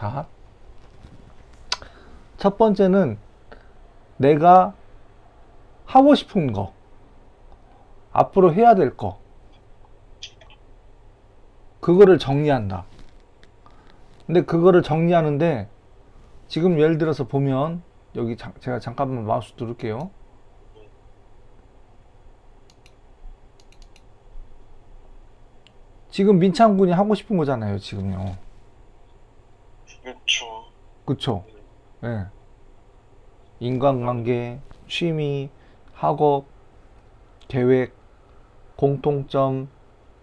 자, 첫 번째는 내가 하고 싶은 거, 앞으로 해야 될 거, 그거를 정리한다. 근데 그거를 정리하는데 지금 예를 들어서 보면 여기 제가 잠깐만 마우스 누를게요. 지금 민창군이 하고 싶은 거잖아요, 지금요. 그렇죠. 그쵸? 예. 인간관계, 취미, 학업, 계획, 공통점,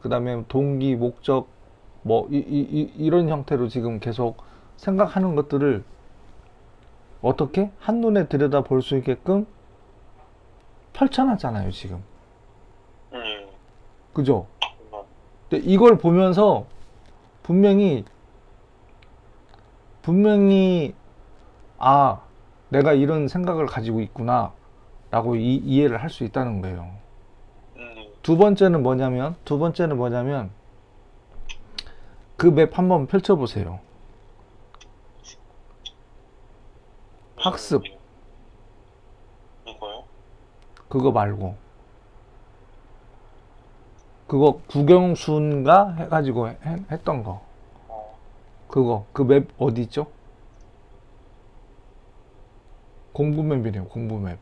그 다음에 동기, 목적, 뭐, 이런 형태로 지금 계속 생각하는 것들을 어떻게? 한눈에 들여다 볼 수 있게끔 펼쳐놨잖아요, 지금. 그죠? 근데 이걸 보면서 분명히, 아, 내가 이런 생각을 가지고 있구나, 라고 이해를 할 수 있다는 거예요. 두 번째는 뭐냐면, 그 맵 한번 펼쳐보세요. 학습, 이거요? 그거 말고. 그거 국영순가 해가지고 했던 거. 그거, 그 맵 어디 있죠? 공부맵이래요, 공부맵.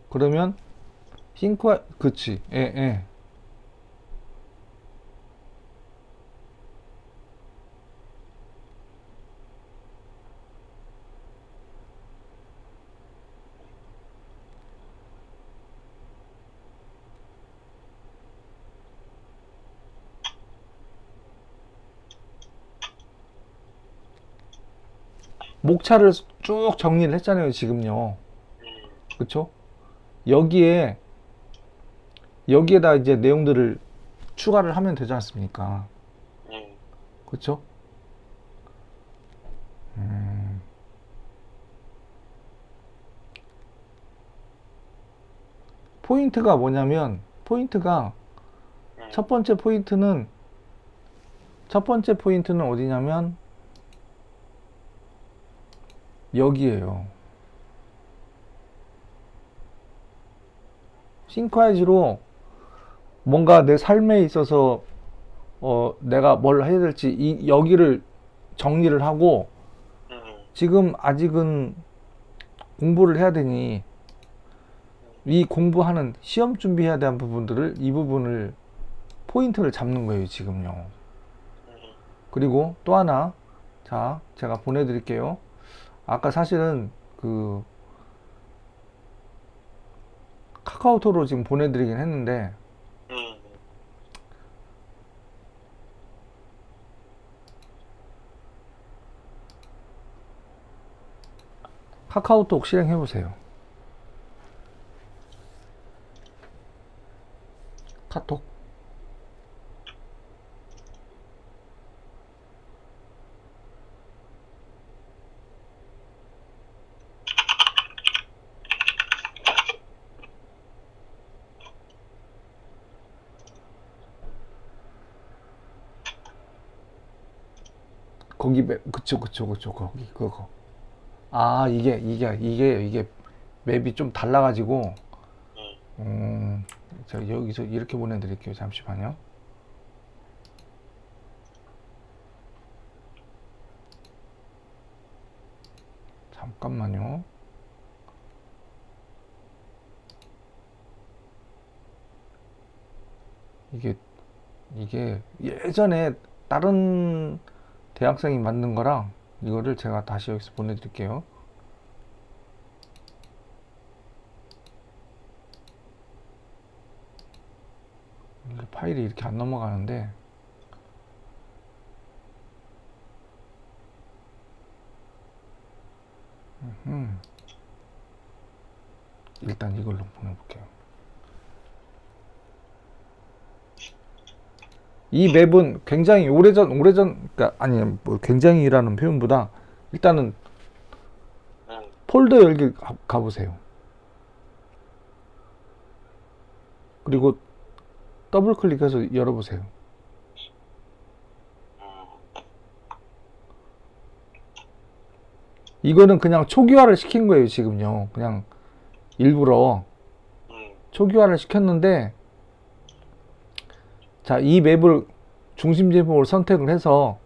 그러면, 그치, 예, 예. 목차를 쭉 정리를 했잖아요, 지금요. 그쵸? 여기에, 여기에다 이제 내용들을 추가를 하면 되지 않습니까? 그쵸? 포인트가 뭐냐면, 첫 번째 포인트는, 어디냐면, 여기에요. 싱크와이즈로 뭔가 내 삶에 있어서 내가 뭘 해야 될지 여기를 정리를 하고 지금 아직은 공부를 해야 되니 이 공부하는 시험 준비해야 되는 부분들을 이 부분을 포인트를 잡는 거예요, 지금요. 그리고 또 하나, 자, 제가 보내드릴게요. 아까 사실은 그 카카오톡으로 지금 보내드리긴 했는데 카카오톡 실행해 보세요. 카톡. 거기 그쵸, 거기 그거. 아, 이게 맵이 좀 달라가지고 제가 여기서 이렇게 보내드릴게요. 잠시만요. 잠깐만요. 이게 예전에 다른 대학생이 만든 거랑 이거를 제가 다시 여기서 보내드릴게요. 파일이 이렇게 안 넘어가는데 일단 이걸로 보내볼게요. 이 맵은 굉장히 그러니까 아니 뭐 굉장히라는 표현보다 일단은 폴더 열기 가보세요. 그리고 더블 클릭해서 열어보세요. 이거는 그냥 초기화를 시킨 거예요, 지금요. 그냥 일부러 초기화를 시켰는데, 자, 이 맵을 중심 제목을 선택을 해서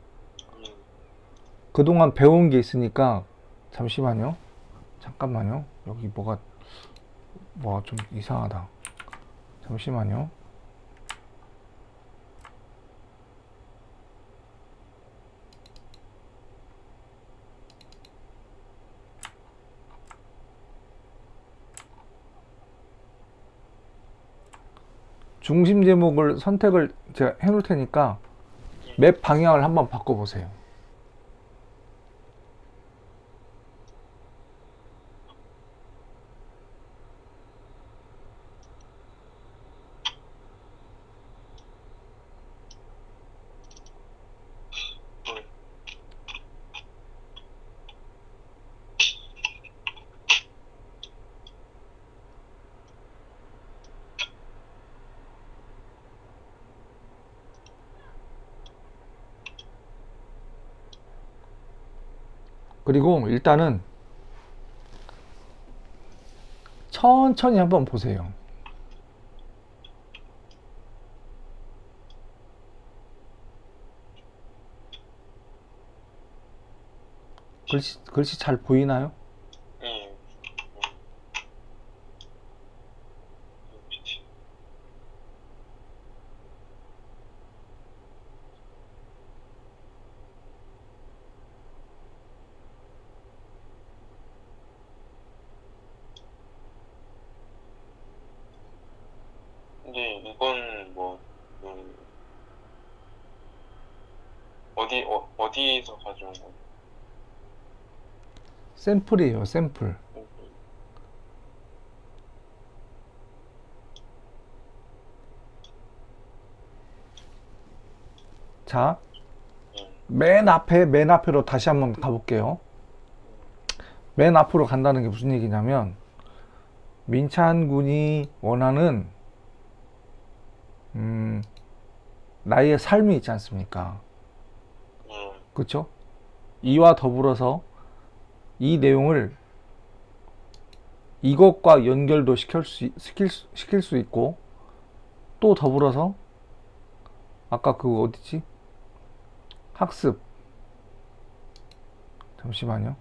그동안 배운 게 있으니까, 잠시만요. 잠깐만요. 여기 뭐가 좀 이상하다. 잠시만요. 중심 제목을 선택을 제가 해 놓을 테니까 맵 방향을 한번 바꿔보세요. 그리고 일단은 천천히 한번 보세요. 글씨 잘 보이나요? 근데 이건 뭐 어디서 가져온 거예요? 샘플이에요, 샘플. 자, 맨 앞으로 다시 한번 가볼게요. 맨 앞으로 간다는 게 무슨 얘기냐면, 민찬 군이 원하는, 나의 삶이 있지 않습니까? 그쵸? 이와 더불어서 이 내용을 이것과 연결도 시킬 수 있고, 또 더불어서 아까 그 어디지? 학습. 잠시만요.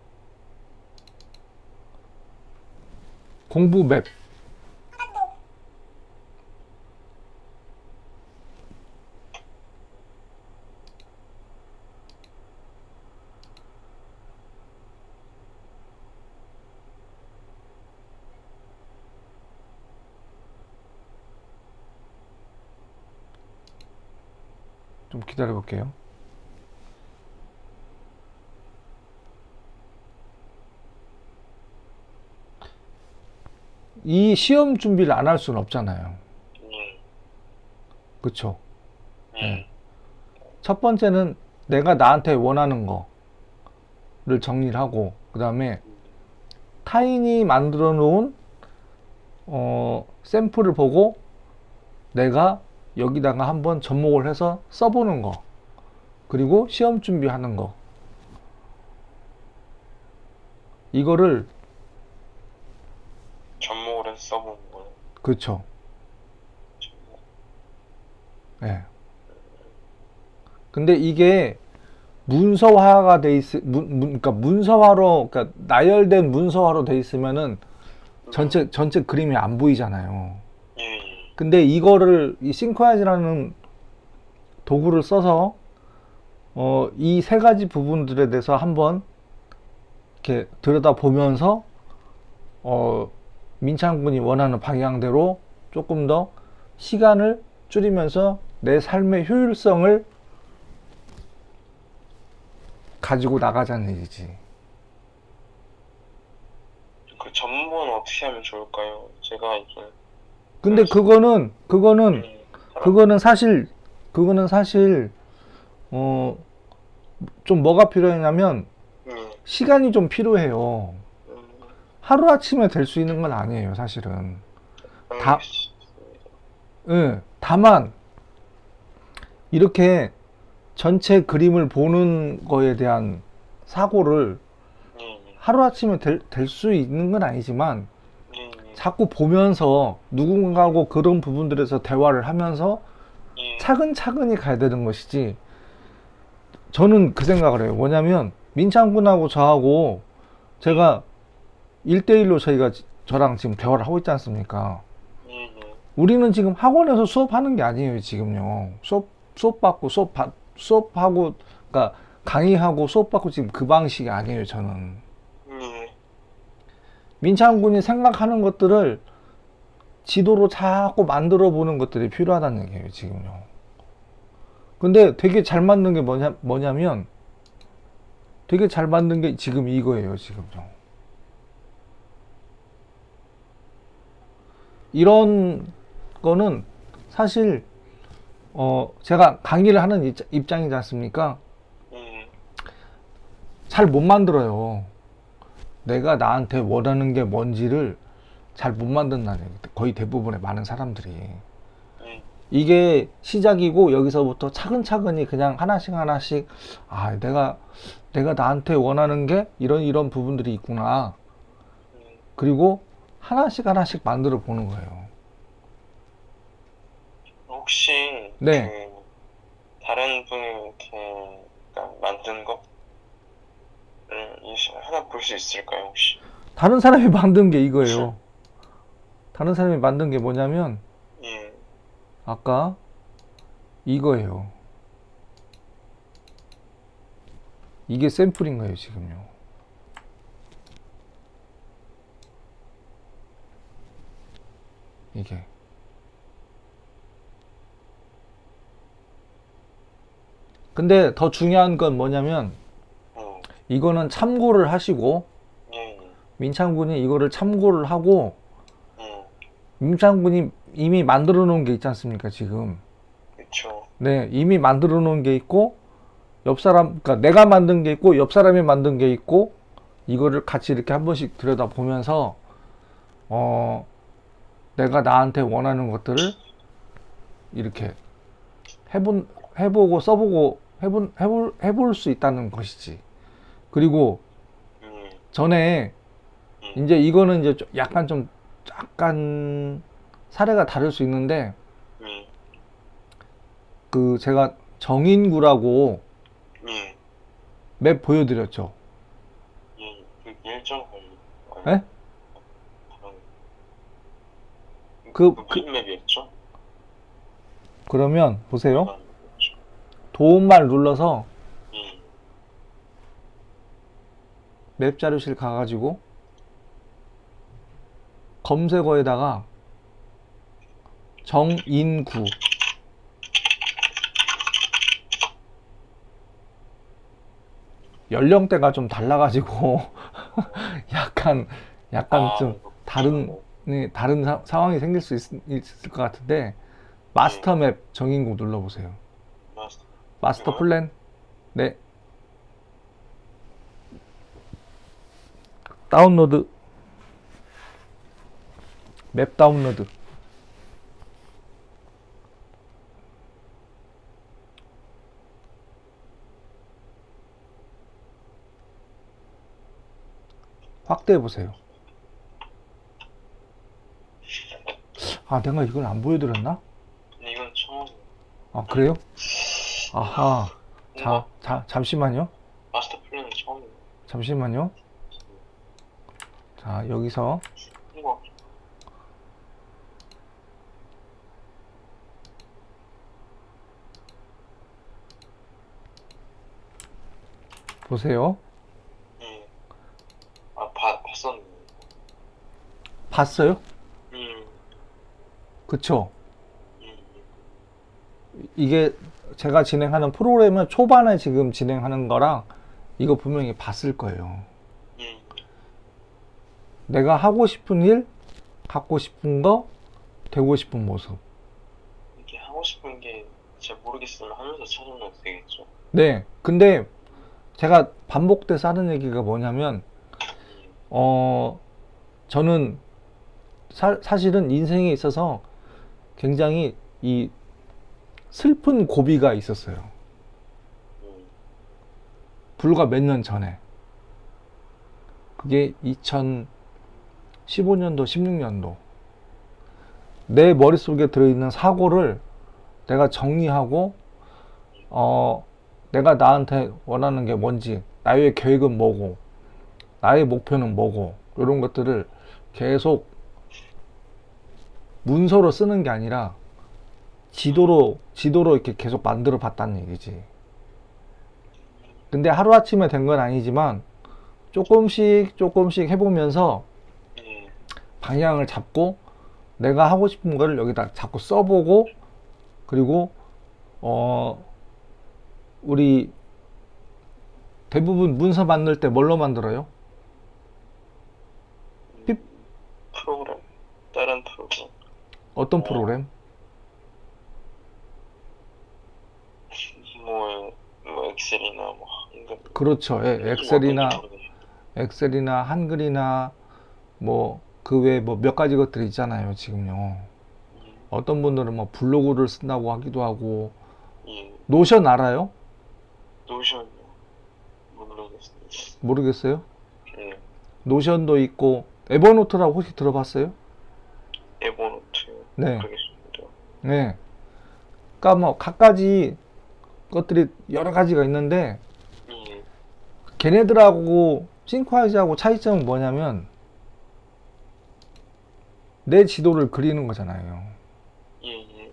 공부 맵. 좀 기다려 볼게요. 이 시험 준비를 안 할 수는 없잖아요. 그쵸? 네. 첫 번째는 내가 나한테 원하는 거를 정리를 하고, 그 다음에 타인이 만들어 놓은 샘플을 보고 내가 여기다가 한번 접목을 해서 써보는 거, 그리고 시험 준비하는 거, 이거를 접목을 해서 써보는 거예요. 그쵸? 예. 근데 이게 문서화가 돼 그러니까 문서화로, 그러니까 나열된 문서화로 돼 있으면은 전체 그림이 안 보이잖아요. 근데 이거를 이 싱크하이즈라는 도구를 써서 이 세 가지 부분들에 대해서 한번 이렇게 들여다보면서 민찬 군이 원하는 방향대로 조금 더 시간을 줄이면서 내 삶의 효율성을 가지고 나가자는 얘기지. 그 전문은 어떻게 하면 좋을까요? 제가 이게 근데 그거는 사실 좀 뭐가 필요하냐면 시간이 좀 필요해요. 하루아침에 될 수 있는 건 아니에요, 사실은. 다만 이렇게 전체 그림을 보는 거에 대한 사고를 하루아침에 될 수 있는 건 아니지만 자꾸 보면서 누군가하고 그런 부분들에서 대화를 하면서 차근차근히 가야 되는 것이지. 저는 그 생각을 해요. 뭐냐면 민창군하고 저하고 제가 1대1로 저랑 지금 대화를 하고 있지 않습니까? 우리는 지금 학원에서 수업하는 게 아니에요. 지금요. 수업받고 수업하고 그러니까 강의하고 수업받고 지금 그 방식이 아니에요. 저는 민창군이 생각하는 것들을 지도로 자꾸 만들어 보는 것들이 필요하다는 얘기예요. 지금요. 근데 되게 잘 만든 게 뭐냐면 되게 잘 만든 게 지금 이거예요. 지금요. 이런 거는 사실 제가 강의를 하는 입장이지 않습니까? 잘 못 만들어요. 내가 나한테 원하는 게 뭔지를 잘 못 만든다는 얘기. 거의 대부분의 많은 사람들이. 이게 시작이고 여기서부터 차근차근히 그냥 하나씩 아, 내가 나한테 원하는 게 이런 부분들이 있구나. 그리고 하나씩 만들어 보는 거예요. 혹시 네. 다른 분이 이렇게 만든 거를 하나 볼 수 있을까요, 혹시? 다른 사람이 만든 게 이거예요. 다른 사람이 만든 게 뭐냐면 아까 이거예요. 이게 샘플인 거예요, 지금요. 이게. 근데 더 중요한 건 뭐냐면 이거는 참고를 하시고 민창군이 이거를 참고를 하고 민창군이 이미 만들어 놓은 게 있지 않습니까, 지금. 그렇죠. 네, 이미 만들어 놓은 게 있고 그러니까 내가 만든 게 있고 옆 사람이 만든 게 있고 이거를 같이 이렇게 한 번씩 들여다보면서 내가 나한테 원하는 것들을 이렇게 해보고 써보고 해볼 수 있다는 것이지. 그리고 전에 이제 이거는 이제 약간 사례가 다를 수 있는데 그 제가 정인구라고 맵 보여드렸죠. 그 일정 네? 무슨 맵이었죠? 그러면 보세요. 도움말 눌러서 맵 자료실 가가지고 검색어에다가 정인구 연령대가 좀 달라가지고 약간 좀 다른 상황이 생길 수 있을 것 같은데 마스터 맵 정인구 눌러보세요. 마스터 플랜. 네. 다운로드. 맵 다운로드. 확대해 보세요. 아, 내가 이걸 안 보여드렸나? 이건 처음. 아, 그래요? 아하. 잠시만요. 마스터 플랜은 처음이에요. 잠시만요. 자, 여기서 우와. 보세요. 봤었는데. 봤어요? 그쵸? 이게 제가 진행하는 프로그램은 초반에 지금 진행하는 거랑 이거 분명히 봤을 거예요. 내가 하고 싶은 일, 갖고 싶은 거, 되고 싶은 모습. 이렇게 하고 싶은 게 잘 모르겠으면 하면서 찾으면 되겠죠. 네. 근데 제가 반복돼서 하는 얘기가 뭐냐면, 저는 사실은 인생에 있어서 굉장히 슬픈 고비가 있었어요. 음, 불과 몇 년 전에. 그게 2015년도, 16년도. 내 머릿속에 들어있는 사고를 내가 정리하고, 내가 나한테 원하는 게 뭔지, 나의 계획은 뭐고, 나의 목표는 뭐고, 이런 것들을 계속 문서로 쓰는 게 아니라 지도로 이렇게 계속 만들어 봤다는 얘기지. 근데 하루아침에 된 건 아니지만 조금씩 해보면서 예, 방향을 잡고 내가 하고 싶은 거를 여기다 자꾸 써보고, 그리고 우리 대부분 문서 만들 때 뭘로 만들어요? 핍? 프로그램, 다른 프로그램, 어떤 프로그램? 뭐 엑셀이나 뭐 한글, 그렇죠. 예, 엑셀이나 한글이나 뭐 그 외에 뭐 몇 가지 것들이 있잖아요, 지금요. 어떤 분들은 뭐 블로그를 쓴다고 하기도 하고. 예, 노션 알아요? 노션요? 모르겠습니다. 모르겠어요? 예, 노션도 있고, 에버노트라고 혹시 들어봤어요? 에버노트, 네. 모르겠습니다. 네. 그러니까 뭐 갖가지 것들이 여러 가지가 있는데, 예, 걔네들하고 싱크하이즈하고 차이점은 뭐냐면 내 지도를 그리는 거잖아요. 예, 예,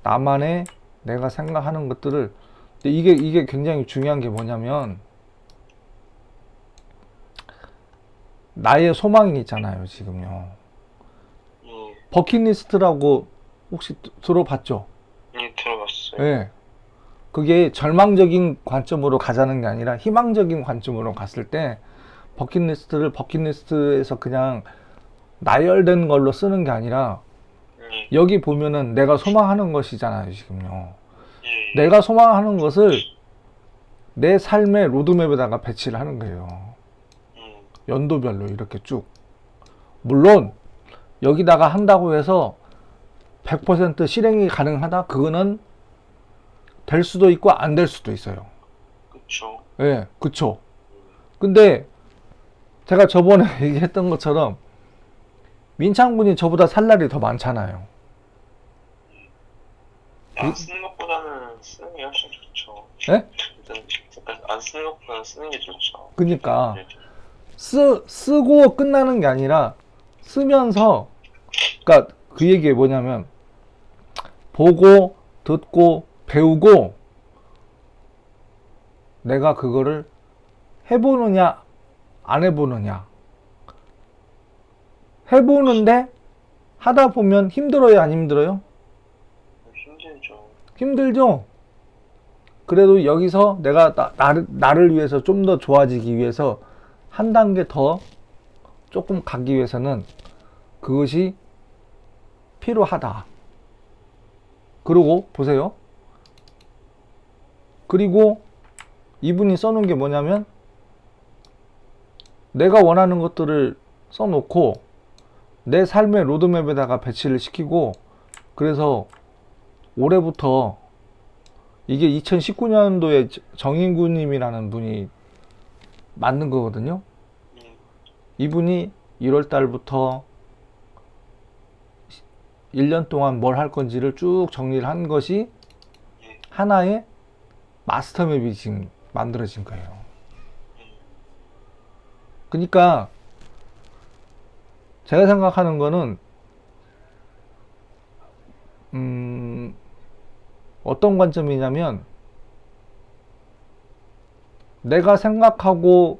나만의 내가 생각하는 것들을. 근데 이게 굉장히 중요한 게 뭐냐면 나의 소망이 있잖아요, 지금요. 예, 버킷리스트라고 혹시 들어봤죠? 예, 들어봤어요. 예. 그게 절망적인 관점으로 가자는 게 아니라 희망적인 관점으로 갔을 때 버킷리스트를 버킷리스트에서 그냥 나열된 걸로 쓰는 게 아니라 예, 여기 보면은 내가 소망하는 것이잖아요, 지금요. 예, 내가 소망하는 것을 내 삶의 로드맵에다가 배치를 하는 거예요. 예, 연도별로 이렇게 쭉. 물론 여기다가 한다고 해서 100% 실행이 가능하다? 그거는 될 수도 있고 안 될 수도 있어요. 그쵸. 예, 그쵸. 근데 제가 저번에 얘기했던 것처럼 민창군이 저보다 살 날이 더 많잖아요. 안 쓰는 것보다는 쓰는 게 훨씬 좋죠. 예? 일단 안 쓰는 것보다는 쓰는 게 좋죠. 그니까 네. 쓰고 끝나는 게 아니라 쓰면서, 그러니까 그 얘기가 뭐냐면 보고 듣고 배우고 내가 그거를 해보느냐 안 해보느냐. 해보는데 하다 보면 힘들어요, 안 힘들어요? 힘들죠. 힘들죠. 그래도 여기서 내가 나를 위해서 좀 더 좋아지기 위해서 한 단계 더 조금 가기 위해서는 그것이 필요하다. 그리고 보세요. 그리고 이분이 써놓은 게 뭐냐면 내가 원하는 것들을 써놓고 내 삶의 로드맵에다가 배치를 시키고, 그래서 올해부터, 이게 2019년도에 정인구님이라는 분이 만든 거거든요. 예, 이분이 1월 달부터 1년 동안 뭘 할 건지를 쭉 정리를 한 것이 예, 하나의 마스터맵이 지금 만들어진 거예요. 그러니까 제가 생각하는 거는 어떤 관점이냐면 내가 생각하고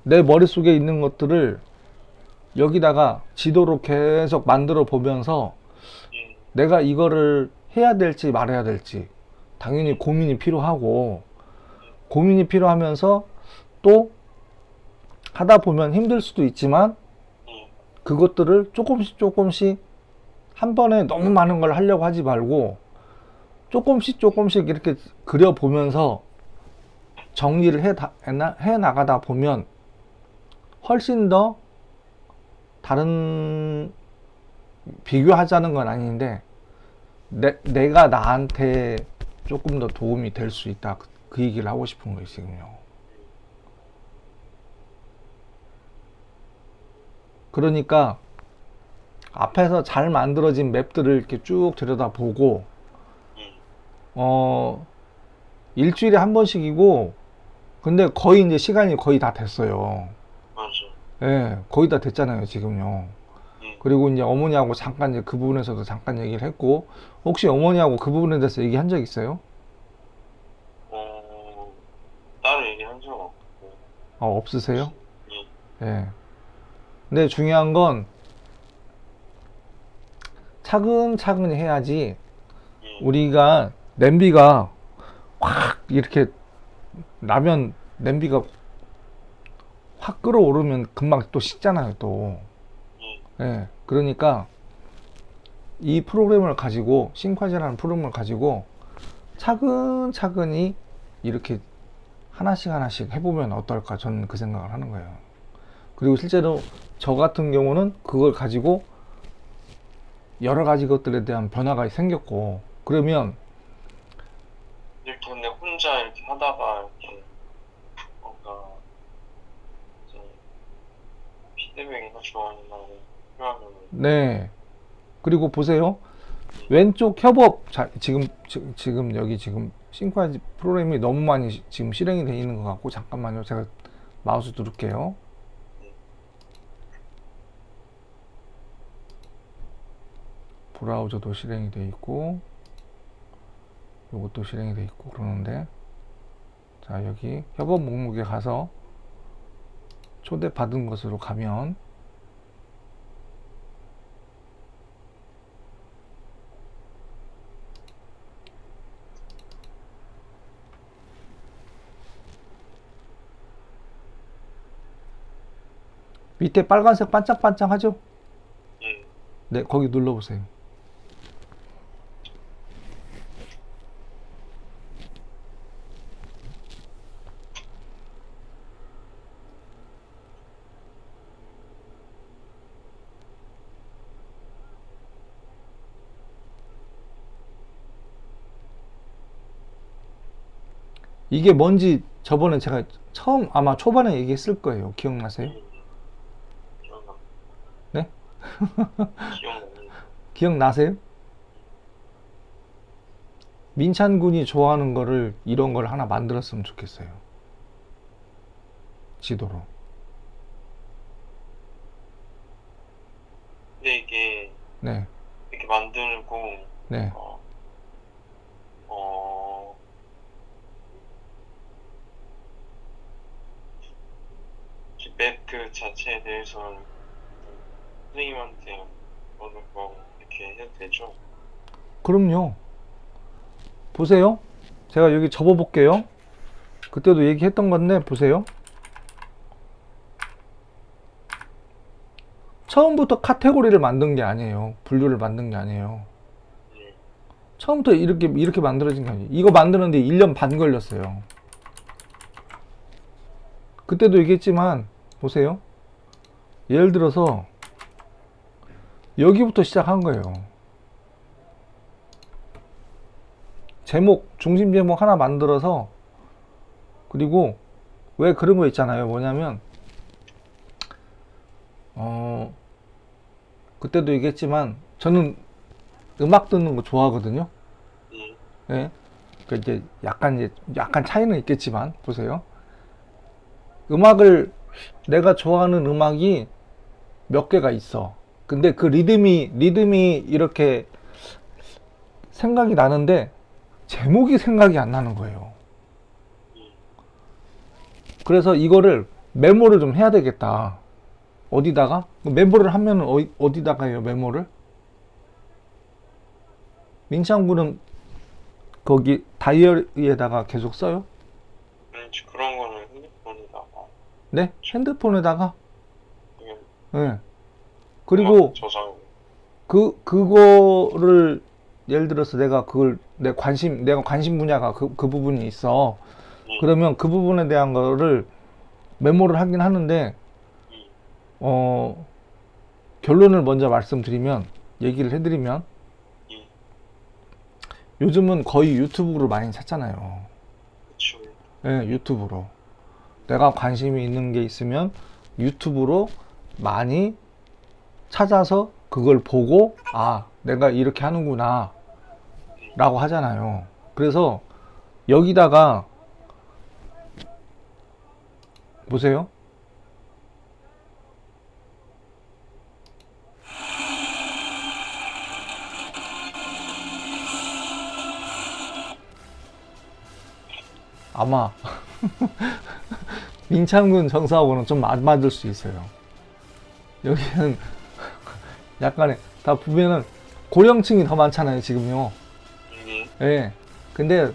내 머릿속에 있는 것들을 여기다가 지도로 계속 만들어 보면서 예, 내가 이거를 해야 될지 말아야 될지 당연히 고민이 필요하고, 고민이 필요하면서 또 하다 보면 힘들 수도 있지만 예, 그것들을 조금씩 한 번에 너무 많은 걸 하려고 하지 말고 조금씩 이렇게 그려보면서 정리를 해 나가다 보면 훨씬 더 다른, 비교하자는 건 아닌데 내가 나한테 조금 더 도움이 될 수 있다. 그 얘기를 하고 싶은 거예요, 지금요. 그러니까 앞에서 잘 만들어진 맵들을 이렇게 쭉 들여다보고, 일주일에 한 번씩이고, 근데 거의 이제 시간이 거의 다 됐어요. 맞아. 예, 거의 다 됐잖아요, 지금요. 그리고 이제 어머니하고 잠깐 이제 그 부분에서도 잠깐 얘기를 했고, 혹시 어머니하고 그 부분에 대해서 얘기한 적 있어요? 따로 얘기한 적 없고. 없으세요? 예. 예. 근데 중요한 건 차근차근히 해야지 우리가 냄비가 확 이렇게 라면 냄비가 확 끓어오르면 금방 또 식잖아요, 또. 예. 그러니까 이 프로그램을 가지고 싱콰제라는 프로그램을 가지고 차근차근히 이렇게 하나씩 하나씩 해보면 어떨까, 저는 그 생각을 하는 거예요. 그리고 실제로 저 같은 경우는 그걸 가지고 여러 가지 것들에 대한 변화가 생겼고, 그러면 이렇게 근데 혼자 이렇게 하다가 이렇게 뭔가 이제 피드백이나 조언이나 필요하면 네. 그리고 보세요. 왼쪽 협업 지금 여기 지금 싱크라지 프로그램이 너무 많이 지금 실행이 되어 있는 것 같고, 잠깐만요. 제가 마우스 누를게요. 브라우저도 실행이 되어 있고, 이것도 실행이 되어 있고 그러는데, 자, 여기 협업 목록에 가서 초대받은 것으로 가면 밑에 빨간색 반짝반짝 하죠? 네, 거기 눌러보세요. 이게 뭔지 저번에 제가 아마 초반에 얘기했을 거예요. 기억나세요? 기억나. 네? 기억나는. 기억나세요? 민찬 군이 좋아하는 거를, 이런 걸 하나 만들었으면 좋겠어요. 지도로. 근데 이게 네, 이렇게 만들고 네. 맵 그 자체에 대해서는 선생님한테 어느 거 이렇게 해도 되죠? 그럼요. 보세요. 제가 여기 접어볼게요. 그때도 얘기했던 건데, 보세요. 처음부터 카테고리를 만든 게 아니에요. 분류를 만든 게 아니에요. 처음부터 이렇게 만들어진 게 아니에요. 이거 만드는데 1년 반 걸렸어요. 그때도 얘기했지만, 보세요. 예를 들어서, 여기부터 시작한 거예요. 중심 제목 하나 만들어서, 그리고, 왜 그런 거 있잖아요. 뭐냐면, 그때도 얘기했지만, 저는 음악 듣는 거 좋아하거든요. 예. 그 이제 약간 차이는 있겠지만, 보세요. 내가 좋아하는 음악이 몇 개가 있어. 근데 그 리듬이 이렇게 생각이 나는데, 제목이 생각이 안 나는 거예요. 그래서 이거를 메모를 좀 해야 되겠다. 어디다가? 메모를 하면 어디다가 해요, 메모를? 민창구는 거기 다이어리에다가 계속 써요? 그런 거는 핸드폰에다가. 네? 핸드폰에다가? 그냥 네. 그리고 저장. 그거를 예를 들어서 내가 관심 분야가 그 부분이 있어. 그러면 그 부분에 대한 거를 메모를 하긴 하는데, 결론을 먼저 얘기를 해드리면, 요즘은 거의 유튜브로 많이 찾잖아요. 그쵸. 예, 유튜브로. 내가 관심이 있는 게 있으면 유튜브로 많이 찾아서 그걸 보고, 아, 내가 이렇게 하는구나, 라고 하잖아요. 그래서 여기다가, 보세요. 아마 민창군 정사하고는 좀 안 맞을 수 있어요. 여기는 약간의, 다 보면은 고령층이 더 많잖아요, 지금요. 예. 예. 근데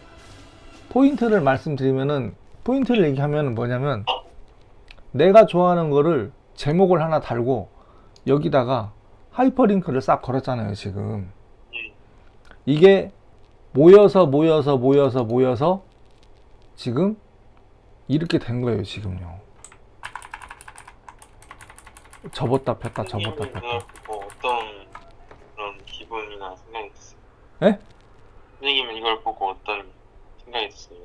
포인트를 말씀드리면은, 포인트를 얘기하면 뭐냐면, 내가 좋아하는 거를 제목을 하나 달고, 여기다가 하이퍼링크를 싹 걸었잖아요, 지금. 예. 이게 모여서 지금 이렇게 된 거예요, 지금요. 접었다 폈다, 접었다 선생님은 폈다. 그걸 보고 어떤 그런 기분이나 생각이 드세요? 예? 선생님은 이걸 보고 어떤 생각이 드세요?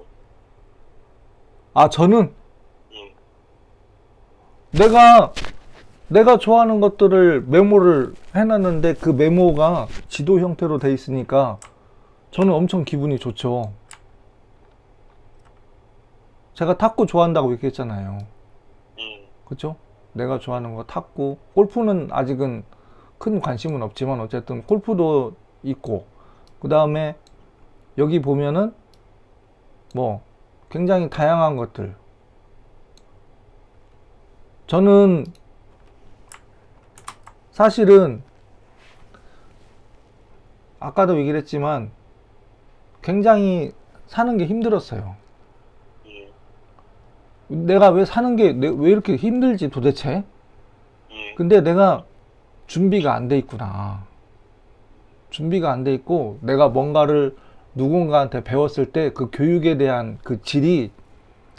아, 저는 예. 내가 좋아하는 것들을 메모를 해놨는데 그 메모가 지도 형태로 돼 있으니까 저는 엄청 기분이 좋죠. 제가 탁구 좋아한다고 얘기했잖아요. 예. 그쵸? 내가 좋아하는 거 탁구, 골프는 아직은 큰 관심은 없지만 어쨌든 골프도 있고, 그 다음에 여기 보면은 뭐 굉장히 다양한 것들. 저는 사실은 아까도 얘기를 했지만 굉장히 사는 게 힘들었어요. 예. 내가 왜 사는 게 왜 이렇게 힘들지 도대체? 예. 근데 내가 준비가 안 돼 있구나. 준비가 안 돼 있고 내가 뭔가를 누군가한테 배웠을 때 그 교육에 대한 그 질이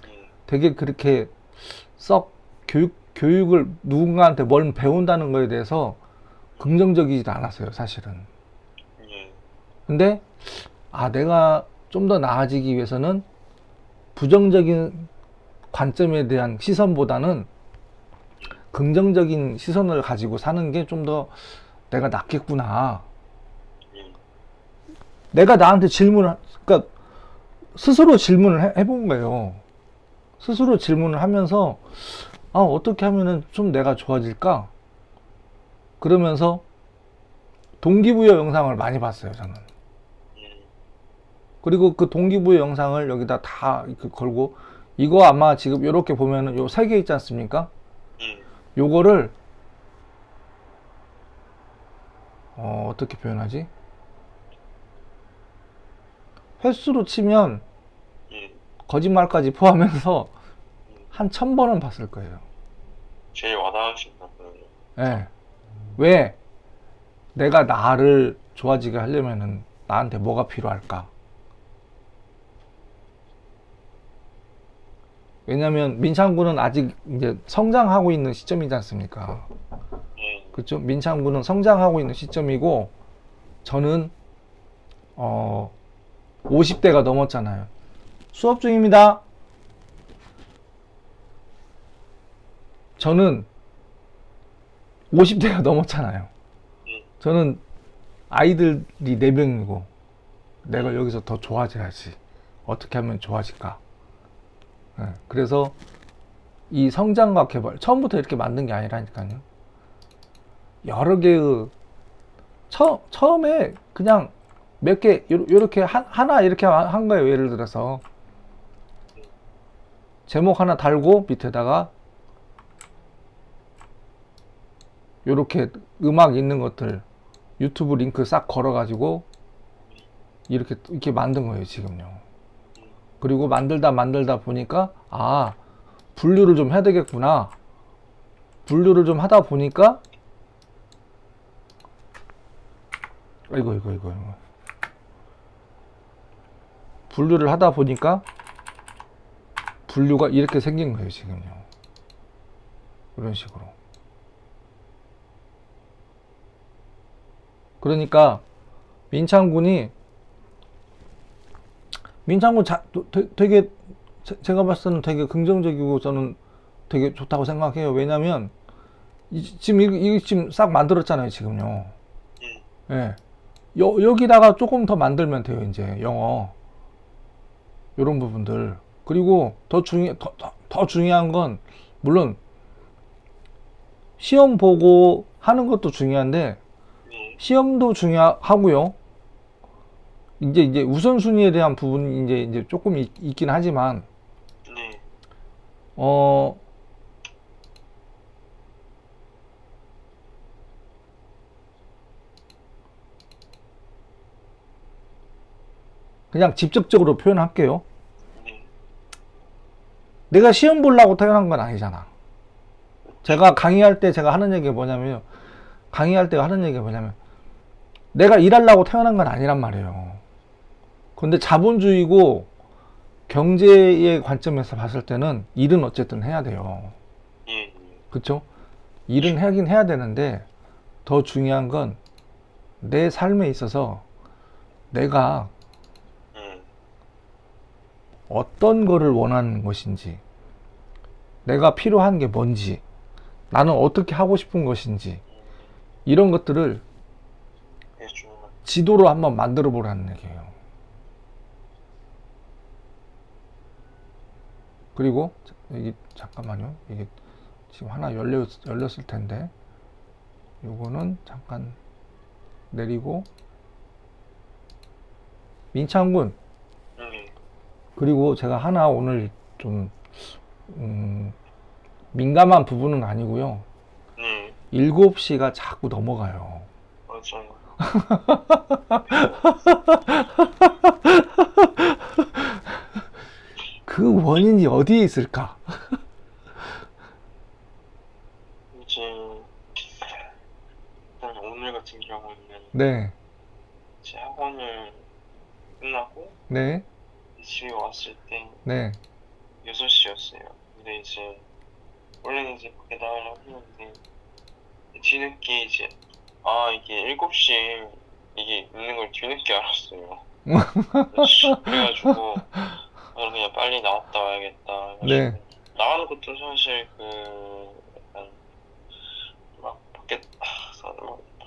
예. 되게 그렇게 썩 교육을 누군가한테 뭘 배운다는 거에 대해서 긍정적이지 않았어요, 사실은. 예. 근데 내가 좀 더 나아지기 위해서는 부정적인 관점에 대한 시선보다는 긍정적인 시선을 가지고 사는 게 좀 더 내가 낫겠구나. 예. 내가 나한테 그러니까 스스로 질문을 해본 거예요. 스스로 질문을 하면서, 어떻게 하면은 좀 내가 좋아질까? 그러면서 동기부여 영상을 많이 봤어요, 저는. 예. 그리고 그 동기부여 영상을 여기다 다 이렇게 걸고, 이거 아마 지금 이렇게 보면은 요 세 개 있지 않습니까? 예. 요거를, 어떻게 표현하지? 횟수로 치면 예. 거짓말까지 포함해서 예. 한 1000번은 봤을 거예요. 제일 와닿으신다 보네요. 예. 왜? 내가 나를 좋아지게 하려면은 나한테 뭐가 필요할까? 왜냐면 민창구는 아직 이제 성장하고 있는 시점이지 않습니까? 예. 그렇죠? 민창구는 성장하고 있는 시점이고 저는 50대가 넘었잖아요. 수업 중입니다. 저는 50대가 넘었잖아요. 예. 저는 아이들이 4명이고 내가 여기서 더 좋아져야지. 어떻게 하면 좋아질까? 예, 그래서 이 성장과 개발 처음부터 이렇게 만든 게 아니라니까요. 여러 개의 처음에 그냥 몇 개 요렇게 하나 이렇게 한 거예요. 예를 들어서 제목 하나 달고 밑에다가 요렇게 음악 있는 것들 유튜브 링크 싹 걸어 가지고 이렇게 만든 거예요, 지금요. 그리고 만들다 보니까 분류를 좀 해야 되겠구나. 분류를 좀 하다 보니까 이거 분류를 하다 보니까 분류가 이렇게 생긴 거예요, 지금요. 이런 식으로. 그러니까 민창군이 민창군 되게 제가 봤을 때는 되게 긍정적이고 저는 되게 좋다고 생각해요. 왜냐면 지금 이거 지금 싹 만들었잖아요, 지금요. 예. 여기다가 조금 더 만들면 돼요, 이제 영어 이런 부분들. 그리고 더 중요한 건 물론 시험 보고 하는 것도 중요한데 시험도 중요하고요. 이제 우선순위에 대한 부분이 이제 조금 있긴 하지만 네. 그냥 직접적으로 표현할게요. 네. 내가 시험 보려고 태어난 건 아니잖아. 제가 강의할 때 제가 하는 얘기가 뭐냐면 내가 일하려고 태어난 건 아니란 말이에요. 근데 자본주의고 경제의 관점에서 봤을 때는 일은 어쨌든 해야 돼요. 예. 그쵸? 일은 하긴 해야 되는데 더 중요한 건 내 삶에 있어서 내가 어떤 거를 원하는 것인지, 내가 필요한 게 뭔지, 나는 어떻게 하고 싶은 것인지, 이런 것들을 예, 좀. 지도로 한번 만들어 보라는 얘기예요. 그리고 이게 잠깐만요. 이게 지금 하나 열렸을 텐데 요거는 잠깐 내리고 민창군, 그리고 제가 하나 오늘 좀 민감한 부분은 아니고요. 네. 7시가 자꾸 넘어가요. 맞아요. 그 원인이 어디에 있을까? 이제 일단 오늘 같은 경우는 네, 제 학원을 끝나고 네, 집에 왔을 때 네, 6시였어요. 근데 이제 원래는 이제 밖에 나가려고 했는데 뒤늦게 이제 이게 7시에 이게 있는 걸 뒤늦게 알았어요. 그래가지고 그냥 빨리 나왔다 와야겠다 해가지고 네, 나가는 것도 사실 약간 막 밖에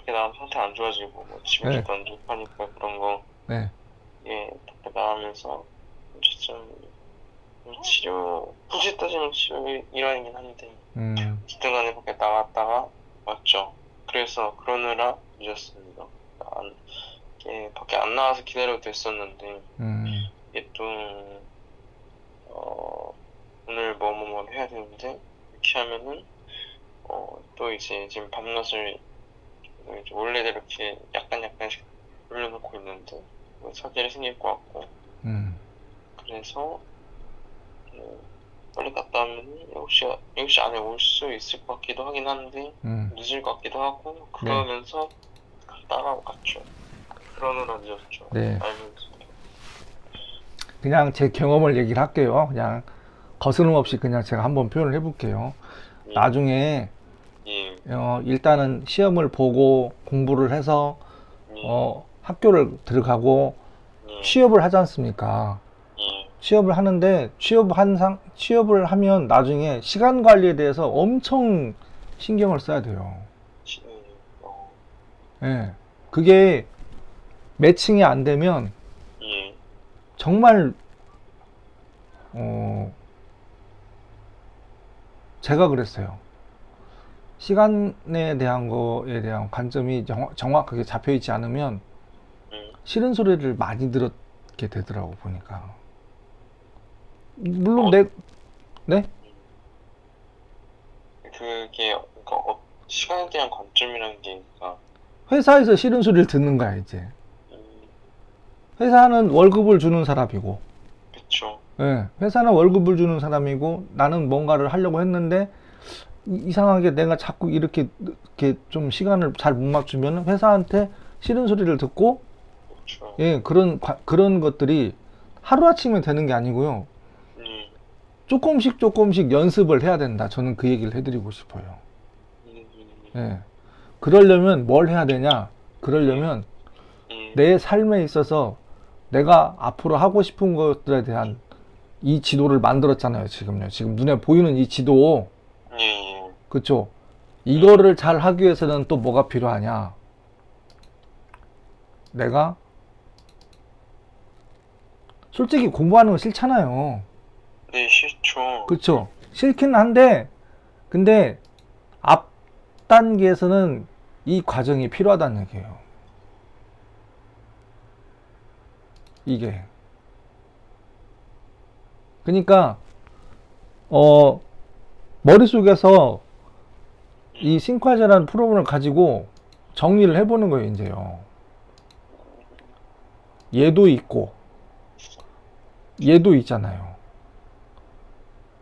나가면 상태 안 좋아지고 뭐 네. 집에서도 안 좋고 하니까 그런 거 네, 밖에 나가면서 좀 굳이 따지면 치료 일환이긴 한데 어쨌든 간에 밖에 나갔다가 왔죠. 그래서 그러느라 늦었습니다. 밖에 안 나와서 기다려도 됐었는데 이게 또 오늘 뭐 해야 되는데 이렇게 하면은 또 이제 지금 밤낮을 이제 원래대로 이렇게 약간씩 올려놓고 있는데 사기를 생길 것 같고 그래서 빨리 갔다 오면 7시 안에 올 수 있을 것 같기도 하긴 한데 늦을 것 같기도 하고 그러면서 따라갔죠. 그러느라 늦었죠. 네. 알면서. 그냥 제 경험을 얘기를 할게요. 그냥 거스름 없이 그냥 제가 한번 표현을 해볼게요. 나중에 예. 일단은 시험을 보고 공부를 해서 학교를 들어가고 취업을 하지 않습니까? 취업을 하는데 취업을 하면 나중에 시간 관리에 대해서 엄청 신경을 써야 돼요. 예. 그게 매칭이 안 되면 정말 제가 그랬어요. 시간에 대한 거에 대한 관점이 정확하게 잡혀 있지 않으면 싫은 소리를 많이 들었게 되더라고 보니까. 물론 네? 그게 그러니까 시간에 대한 관점이라는 게 그러니까 회사에서 싫은 소리를 듣는 거야 이제. 회사는 월급을 주는 사람이고, 그쵸. 예, 회사는 월급을 주는 사람이고 나는 뭔가를 하려고 했는데 이상하게 내가 자꾸 이렇게 좀 시간을 잘 못 맞추면 회사한테 싫은 소리를 듣고, 그쵸. 예, 그런 것들이 하루아침에 되는 게 아니고요. 조금씩 연습을 해야 된다. 저는 그 얘기를 해드리고 싶어요. 예. 그러려면 뭘 해야 되냐? 그러려면 내 삶에 있어서 내가 앞으로 하고 싶은 것들에 대한 이 지도를 만들었잖아요, 지금요. 지금 눈에 보이는 이 지도. 예. 그쵸? 이거를 잘 하기 위해서는 또 뭐가 필요하냐? 내가 솔직히 공부하는 거 싫잖아요. 네, 싫죠. 그쵸? 싫긴 한데, 근데 앞 단계에서는 이 과정이 필요하다는 얘기예요. 이게. 그러니까 머릿속에서 이 싱크화제라는 프로그램을 가지고 정리를 해보는 거예요, 이제요. 얘도 있고, 얘도 있잖아요.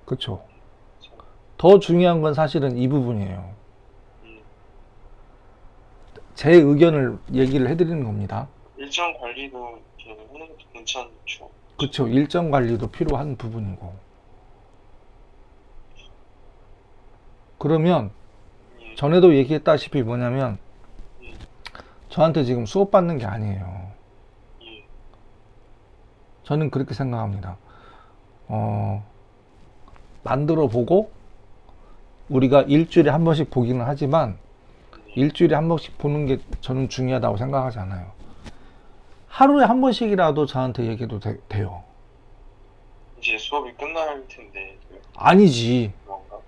그쵸? 더 중요한 건 사실은 이 부분이에요. 제 의견을 얘기를 해드리는 겁니다. 일정 관리도 이렇게 하는 것도 괜찮죠. 그쵸? 일정 관리도 필요한 부분이고. 그러면 예. 전에도 얘기했다시피 뭐냐면 예. 저한테 지금 수업 받는 게 아니에요. 예. 저는 그렇게 생각합니다. 만들어 보고 우리가 일주일에 한 번씩 보기는 하지만 일주일에 한 번씩 보는 게 저는 중요하다고 생각하지 않아요. 하루에 한 번씩이라도 저한테 얘기해도 돼요. 이제 수업이 끝날 텐데 아니지. 그런가?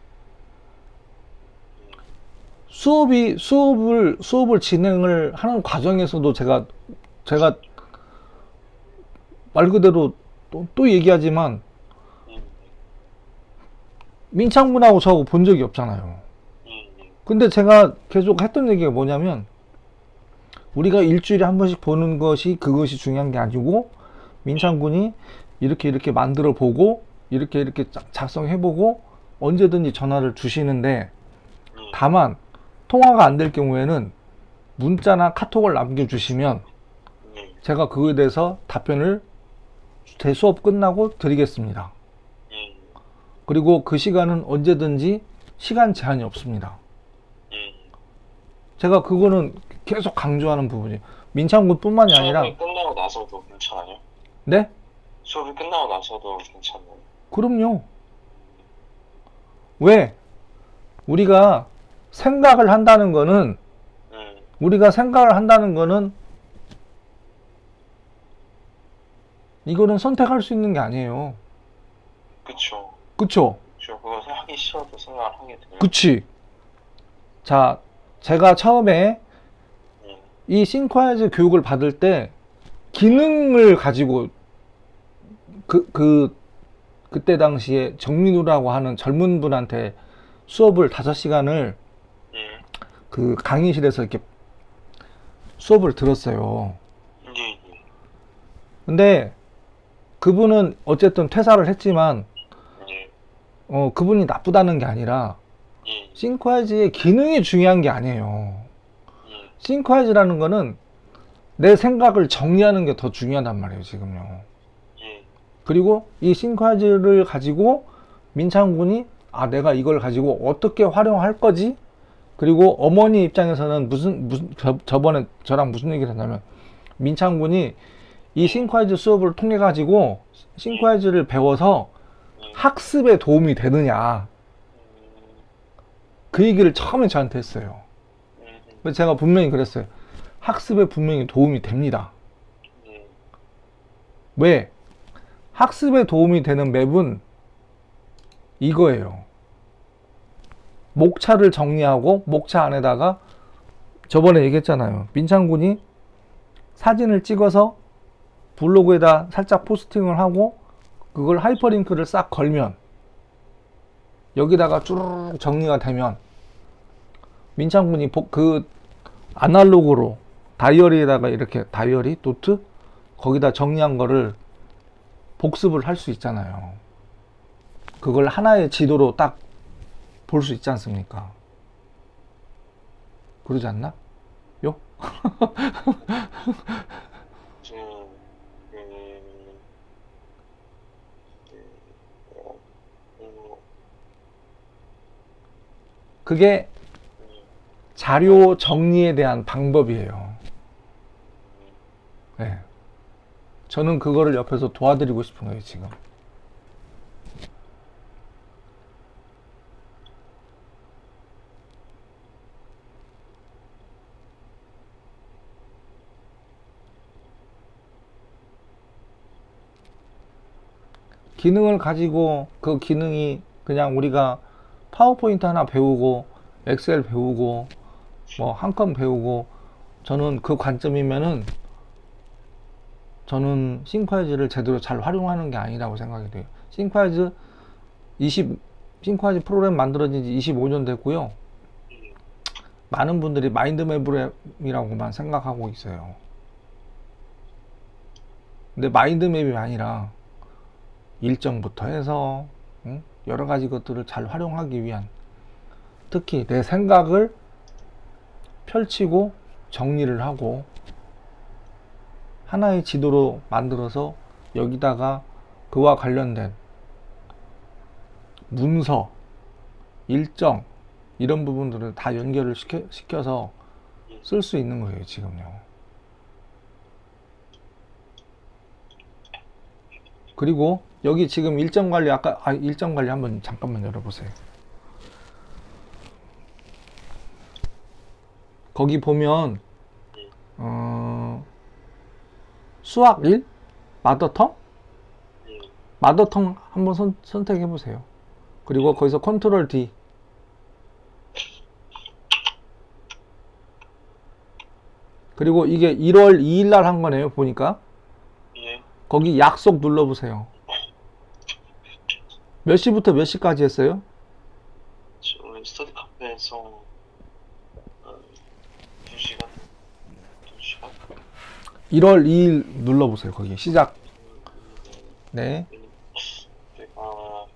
수업을 진행을 하는 과정에서도 제가 말 그대로 또 얘기하지만 예. 민창군하고 저하고 본 적이 없잖아요. 예. 근데 제가 계속 했던 얘기가 뭐냐면 우리가 일주일에 한 번씩 보는 것이 그것이 중요한 게 아니고 민창군이 이렇게 만들어 보고 이렇게 작성해 보고 언제든지 전화를 주시는데 다만 통화가 안 될 경우에는 문자나 카톡을 남겨주시면 예. 제가 그거에 대해서 답변을 제 수업 끝나고 드리겠습니다. 예. 그리고 그 시간은 언제든지 시간 제한이 없습니다. 예. 제가 그거는 계속 강조하는 부분이에요. 민창군뿐만이 아니라. 수업이 끝나고 나서도 괜찮아요? 네? 수업이 끝나고 나서도 괜찮아요? 그럼요. 왜? 우리가 생각을 한다는 거는 이거는 선택할 수 있는 게 아니에요. 그쵸. 그쵸? 그거 하기 싫어도 생각을 하게 돼요. 그치. 자, 제가 처음에 예. 이 싱크화이즈 교육을 받을 때 기능을 가지고 그때 당시에 정민우라고 하는 젊은 분한테 수업을 5시간을 예. 그 강의실에서 이렇게 수업을 들었어요. 예. 근데 그분은 어쨌든 퇴사를 했지만 예. 그분이 나쁘다는 게 아니라 예. 싱크화이즈의 기능이 중요한 게 아니에요. 예. 싱크화이즈라는 거는 내 생각을 정리하는 게 더 중요하단 말이에요, 지금요. 예. 그리고 이 싱크화이즈를 가지고 민창군이 내가 이걸 가지고 어떻게 활용할 거지? 그리고 어머니 입장에서는 저번에 저랑 무슨 얘기를 했냐면 민창군이 이 싱크화이즈 수업을 통해 가지고 싱크화이즈를 배워서 학습에 도움이 되느냐, 그 얘기를 처음에 저한테 했어요. 그래서 제가 분명히 그랬어요. 학습에 분명히 도움이 됩니다. 왜? 학습에 도움이 되는 맵은 이거예요. 목차를 정리하고 목차 안에다가 저번에 얘기했잖아요. 민창군이 사진을 찍어서 블로그에다 살짝 포스팅을 하고 그걸 하이퍼링크를 싹 걸면 여기다가 쭈르륵 정리가 되면 민창군이 그 아날로그로 다이어리에다가 이렇게 다이어리 노트 거기다 정리한 거를 복습을 할 수 있잖아요. 그걸 하나의 지도로 딱 볼 수 있지 않습니까? 그러지 않나? 요? 그게 자료 정리에 대한 방법이에요. 네. 저는 그거를 옆에서 도와드리고 싶은 거예요, 지금. 기능을 가지고 그 기능이 그냥 우리가 파워포인트 하나 배우고 엑셀 배우고 뭐 한 건 배우고 저는 그 관점이면은 저는 싱크와이즈를 제대로 잘 활용하는 게 아니라고 생각이 돼요. 싱크와이즈 프로그램 만들어진 지 25년 됐고요. 많은 분들이 마인드맵이라고만 생각하고 있어요. 근데 마인드맵이 아니라 일정부터 해서 여러 가지 것들을 잘 활용하기 위한, 특히 내 생각을 펼치고 정리를 하고 하나의 지도로 만들어서 여기다가 그와 관련된 문서, 일정 이런 부분들을 다 연결을 시켜서 쓸 수 있는 거예요, 지금요. 그리고 여기 지금 일정 관리 일정 관리 한번 잠깐만 열어보세요. 거기 보면 수학 1 마더텅 한번 선택해 보세요. 그리고 거기서 컨트롤 D, 그리고 이게 1월 2일 날 한 거네요, 보니까. 거기 약속 눌러보세요. 몇 시부터 몇 시까지 했어요? 오늘 스터디 카페에서 2시간? 1월 2일 눌러보세요. 거기 시작. 네. 내가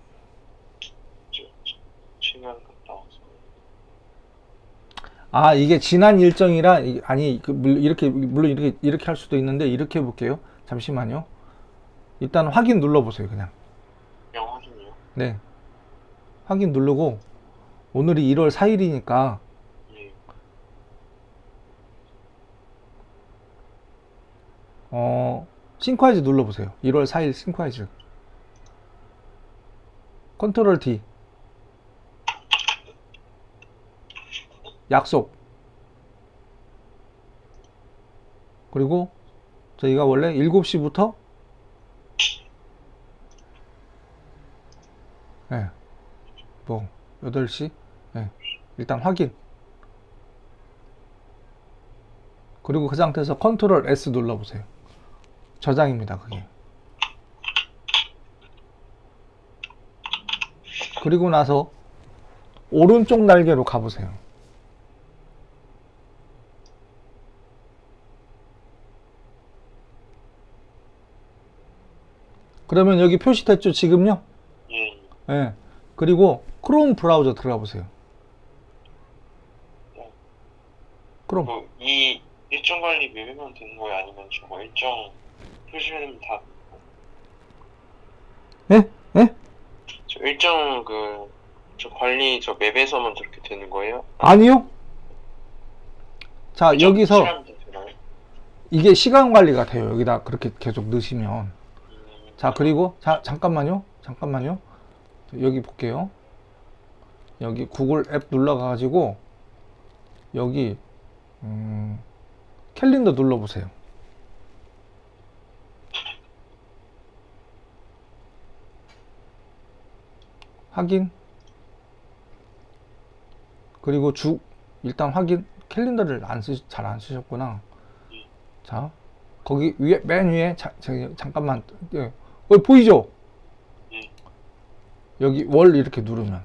시간 갔다 와서 이게 지난 일정이라 물론 이렇게 할 수도 있는데 이렇게 해볼게요. 잠시만요. 일단 확인 눌러보세요. 그냥. 확인이요? 네. 확인 누르고 오늘이 1월 4일이니까 싱크와이즈 눌러보세요. 1월 4일 싱크와이즈. 컨트롤 D. 약속. 그리고 저희가 원래 7시부터 네. 8시. 네. 일단 확인. 그리고 그 상태에서 컨트롤 S 눌러보세요. 저장입니다, 그게. 그리고 나서 오른쪽 날개로 가보세요. 그러면 여기 표시됐죠, 지금요? 네. 그리고 크롬 브라우저 들어가 보세요. 크롬. 이 일정 관리 맵이면 되는 거예요? 아니면 저거 일정 표시면 다? 예? 예? 저 일정 저 관리 저 맵에서만 저렇게 되는 거예요? 아니요. 자, 여기서 표시하면 되나요? 이게 시간 관리가 돼요. 여기다 그렇게 계속 넣으시면. 자, 그리고 잠깐만요. 여기 볼게요. 여기 구글 앱 눌러가지고 여기 캘린더 눌러보세요. 확인. 그리고 일단 확인. 캘린더를 잘 안 쓰셨구나. 자, 거기 위에 맨 위에 잠깐만. 보이죠? 여기 월 이렇게 누르면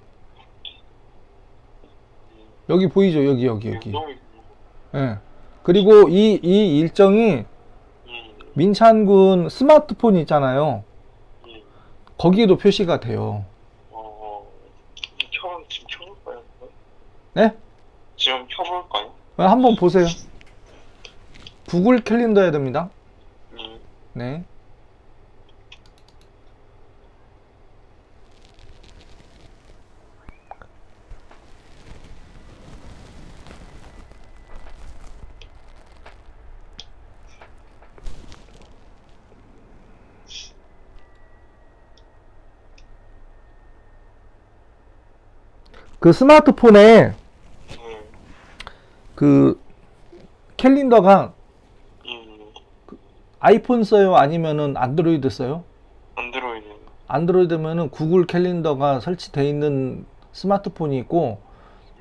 여기 보이죠? 여기. 예. 그리고 이 일정이 민찬군 스마트폰 있잖아요. 거기에도 표시가 돼요. 지금 켜볼까요? 네? 지금 켜볼까요? 한번 보세요. 구글 캘린더 해야 됩니다. 네. 그 스마트폰에 네. 그 캘린더가 음. 아이폰 써요? 아니면은 안드로이드 써요? 안드로이드. 안드로이드면은 구글 캘린더가 설치되어 있는 스마트폰이 있고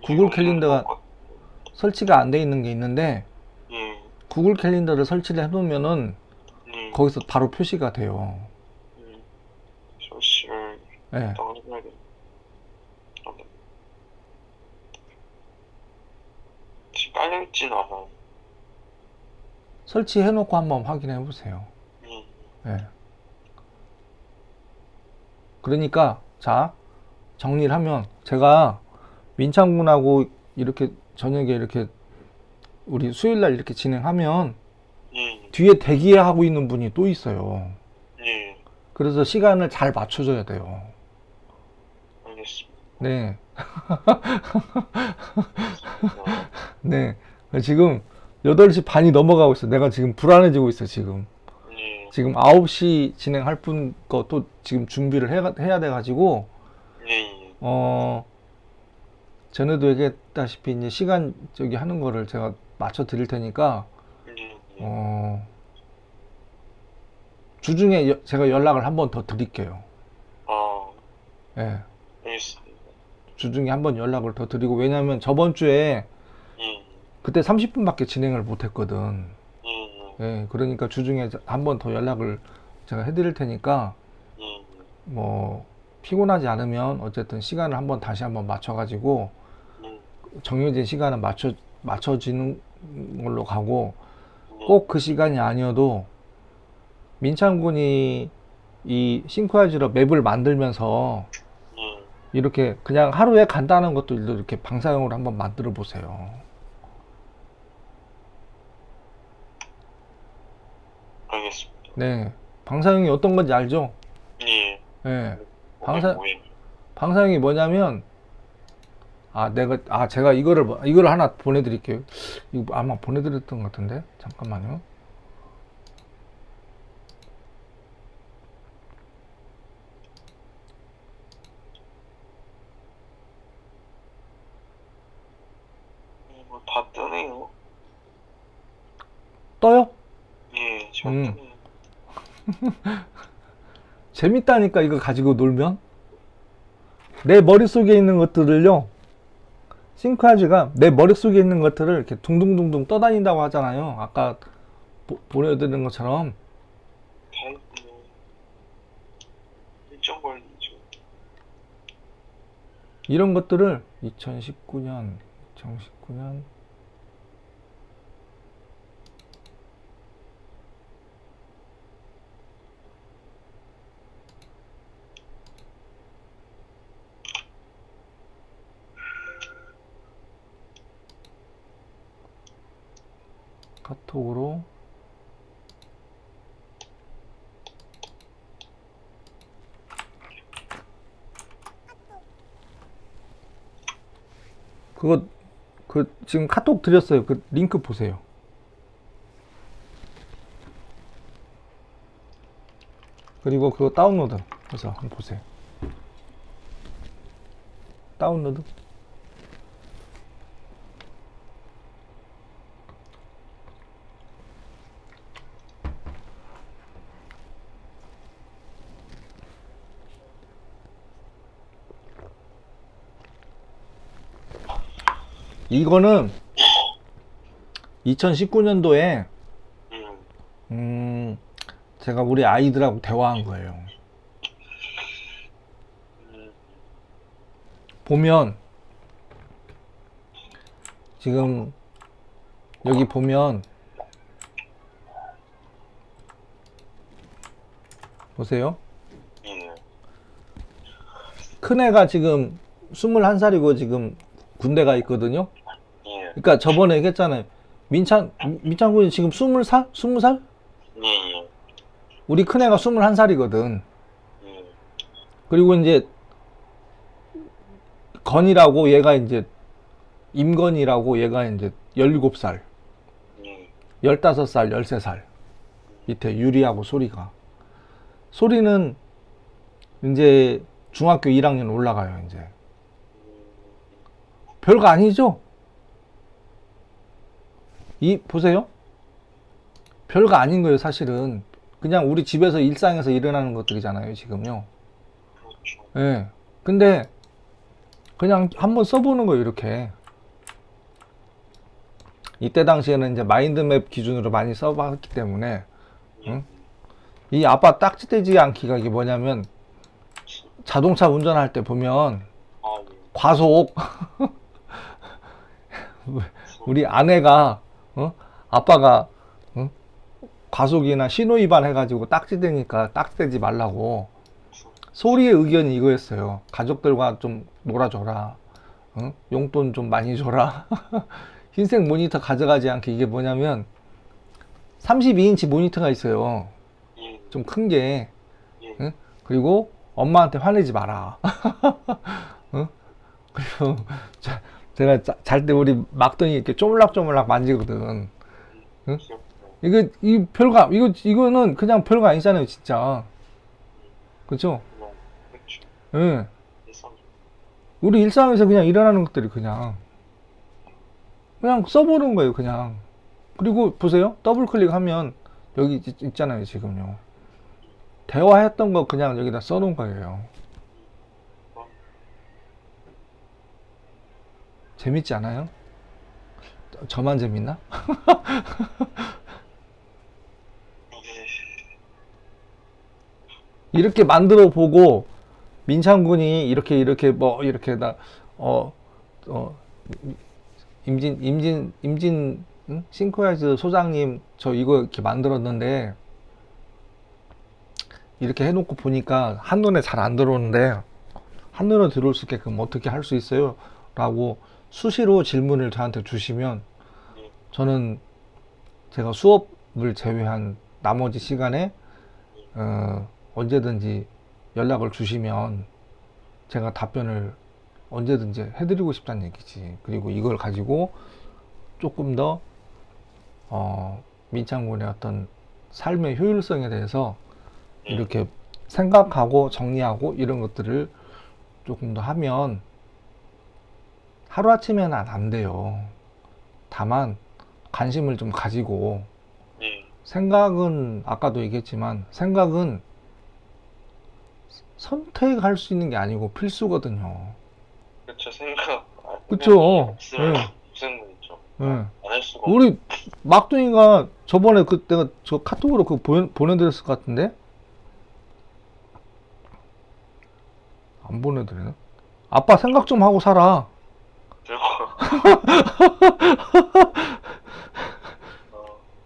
구글 캘린더가 설치가 안 돼 있는 게 있는데 예. 구글 캘린더를 설치를 해 놓으면은 예. 거기서 바로 표시가 돼요. 설치를 예. 일단 해봐야겠네. 지금 깔려있진 않아. 설치해 놓고 한번 확인해 보세요. 예. 그러니까 자, 정리를 하면 제가 민창군하고 이렇게 저녁에 이렇게 우리 수요일 날 이렇게 진행하면 뒤에 대기하고 있는 분이 또 있어요. 예. 그래서 시간을 잘 맞춰줘야 돼요. 알겠습니다. 네. 네. 지금 8시 반이 넘어가고 있어. 내가 지금 불안해지고 있어, 지금. 예. 지금 9시 진행할 분 것도 지금 준비를 해야 돼가지고, 예. 전에도 얘기했다시피 이제 시간 저기 하는 거를 제가 맞춰 드릴 테니까, 예. 주중에 제가 연락을 한 번 더 드릴게요. 아, 예. 알겠습니다. 주중에 한 번 연락을 더 드리고, 왜냐면 저번 주에 예. 그때 30분밖에 진행을 못 했거든. 예. 예, 그러니까 주중에 한 번 더 연락을 제가 해드릴 테니까, 예. 뭐, 피곤하지 않으면 어쨌든 시간을 한번 다시 한번 맞춰가지고, 정해진 시간은 맞춰지는 걸로 가고, 꼭 그 시간이 아니어도, 민창군이 이 싱크와이즈로 맵을 만들면서, 이렇게 그냥 하루에 간단한 것도 이렇게 방사형으로 한번 만들어 보세요. 알겠습니다. 네. 방사형이 어떤 건지 알죠? 예. 네. 뭐예요? 방사형이 뭐냐면, 제가 이거를 하나 보내드릴게요. 이거 아마 보내드렸던 것 같은데? 잠깐만요. 뭐 다 뜨네요. 떠요? 예, 지금 뜨네요. 재밌다니까, 이거 가지고 놀면. 내 머릿속에 있는 것들을요, 싱크하지가 내 머릿속에 있는 것들을 이렇게 둥둥둥둥 떠다닌다고 하잖아요. 아까 보내드린 것처럼. 다 있네요. 일정 걸리죠. 이런 것들을 2019년 카톡으로 그거 지금 카톡 드렸어요. 그 링크 보세요. 그리고 그거 다운로드 해서 한번 보세요. 다운로드. 이거는 2019년도에 제가 우리 아이들하고 대화한 거예요. 보면 지금 여기 보면 보세요. 큰애가 지금 21살이고 지금 군대가 있거든요. 그러니까 저번에 얘기했잖아요. 민창군이 지금 20살? 20살? 우리 큰애가 21살이거든. 그리고 이제 건이라고 얘가 이제 임건이라고 얘가 이제 17살, 15살, 13살. 밑에 유리하고 소리는 이제 중학교 1학년 올라가요, 이제. 별거 아니죠? 보세요. 별거 아닌 거예요, 사실은. 그냥 우리 집에서 일상에서 일어나는 것들이잖아요, 지금요. 그렇죠. 예. 근데 그냥 한번 써보는 거예요, 이렇게. 이때 당시에는 이제 마인드맵 기준으로 많이 써봤기 때문에, 응? 이 아빠 딱지떼지 않기가 이게 뭐냐면, 자동차 운전할 때 보면, 아, 예. 과속, 우리 아내가, 아빠가, 과속이나 신호위반 해가지고 딱지대니까 딱지대지 말라고. 소리의 의견이 이거였어요. 가족들과 좀 놀아줘라. 용돈 좀 많이 줘라. 흰색 모니터 가져가지 않게. 이게 뭐냐면 32인치 모니터가 있어요. 예. 좀 큰 게. 예. 그리고 엄마한테 화내지 마라. 그리고 제가 잘 때 우리 막둥이 이렇게 쪼물락쪼물락 만지거든. 귀엽다. 이 별거, 이거는 그냥 별거 아니잖아요, 진짜. 그쵸? 그렇죠. 예. 일상. 우리 일상에서 그냥 일어나는 것들이 그냥 써보는 거예요, 그냥. 그리고 보세요. 더블 클릭하면 여기 있잖아요, 지금요. 대화했던 거 그냥 여기다 써놓은 거예요. 재밌지 않아요? 저만 재밌나? 이렇게 만들어 보고 민창군이 이렇게 뭐 이렇게 임진 싱크와이즈 소장님 저 이거 이렇게 만들었는데 이렇게 해놓고 보니까 한눈에 잘 안 들어오는데 한눈에 들어올 수 있게끔 어떻게 할 수 있어요? 라고 수시로 질문을 저한테 주시면 저는 제가 수업을 제외한 나머지 시간에 언제든지 연락을 주시면 제가 답변을 언제든지 해드리고 싶다는 얘기지. 그리고 이걸 가지고 조금 더 민창군의 어떤 삶의 효율성에 대해서 이렇게 생각하고 정리하고 이런 것들을 조금 더 하면 하루아침에는 안 돼요. 다만 관심을 좀 가지고 생각은 아까도 얘기했지만 생각은 선택할 수 있는 게 아니고 필수거든요. 그렇죠. 생각. 그쵸? 없으면 예. 고생이죠. 예. 안 할 수가 우리 막둥이가 저번에 내가 저 카톡으로 보내드렸을 것 같은데 안 보내드리나? 아빠 생각 좀 하고 살아.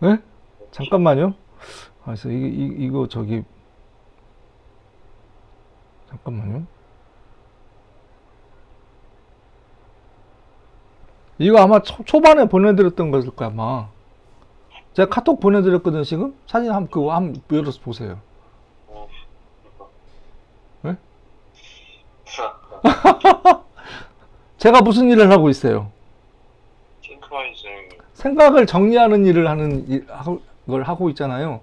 예? 잠깐만요. 그래서 이거 저기 잠깐만요. 이거 아마 초반에 보내드렸던 것일 거야 아마. 제가 카톡 보내드렸거든 지금. 사진 한번 열어서 보세요. 네? 제가 무슨 일을 하고 있어요? 싱크와이즈. 생각을 정리하는 일을 걸 하고 있잖아요.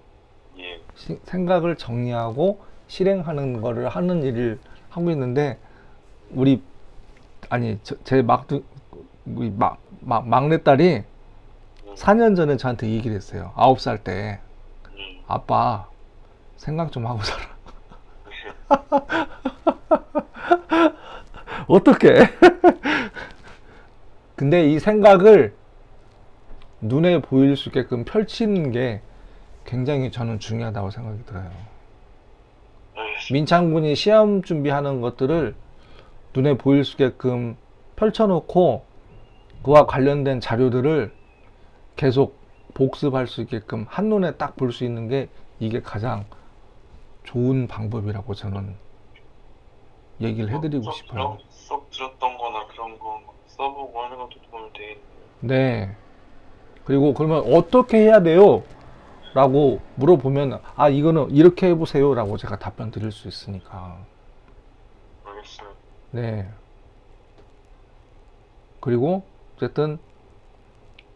예. 생각을 정리하고 실행하는 거를 하는 일을 하고 있는데 제 막내딸이 4년 전에 저한테 얘기를 했어요. 9살 때. 아빠, 생각 좀 하고 살아. 어떡해. 근데 이 생각을 눈에 보일 수 있게끔 펼치는 게 굉장히 저는 중요하다고 생각이 들어요. 민창군이 시험 준비하는 것들을 눈에 보일 수 있게끔 펼쳐놓고 그와 관련된 자료들을 계속 복습할 수 있게끔 한눈에 딱 볼 수 있는 게 이게 가장 좋은 방법이라고 저는 얘기를 해드리고 싶어요. 쏙 들었던 거나 그런 거 써보고 하는 것도 도움이 되겠네요. 네. 그리고 그러면 어떻게 해야 돼요? 라고 물어보면 이거는 이렇게 해보세요 라고 제가 답변 드릴 수 있으니까. 알겠습니다. 네. 그리고 어쨌든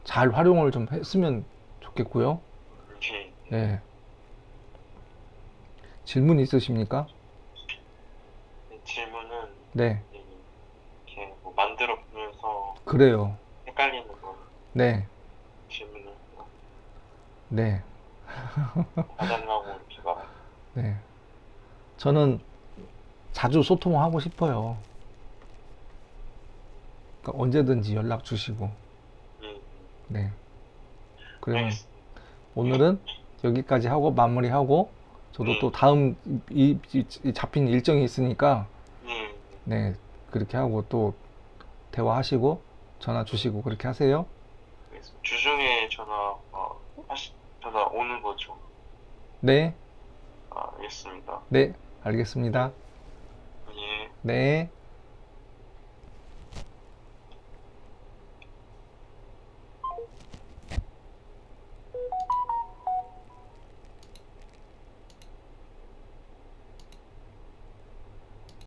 잘 활용을 좀 했으면 좋겠고요. 네. 질문 있으십니까? 질문은 네. 이렇게 뭐 만들어 보면서 그래요. 헷갈리는 거 네, 질문을 네, 해달라고 이렇게 말하고. 네. 저는 자주 소통하고 싶어요. 그러니까 언제든지 연락 주시고. 음, 네. 그러면 알겠습니다. 오늘은 여기까지 하고 마무리하고 저도 또 음, 다음 이 잡힌 일정이 있으니까 음, 네, 그렇게 하고 또 대화하시고 전화 주시고 그렇게 하세요. 알겠습니다. 주중에 전화 오는 거죠. 네, 알겠습니다. 네, 알겠습니다. 예. 네.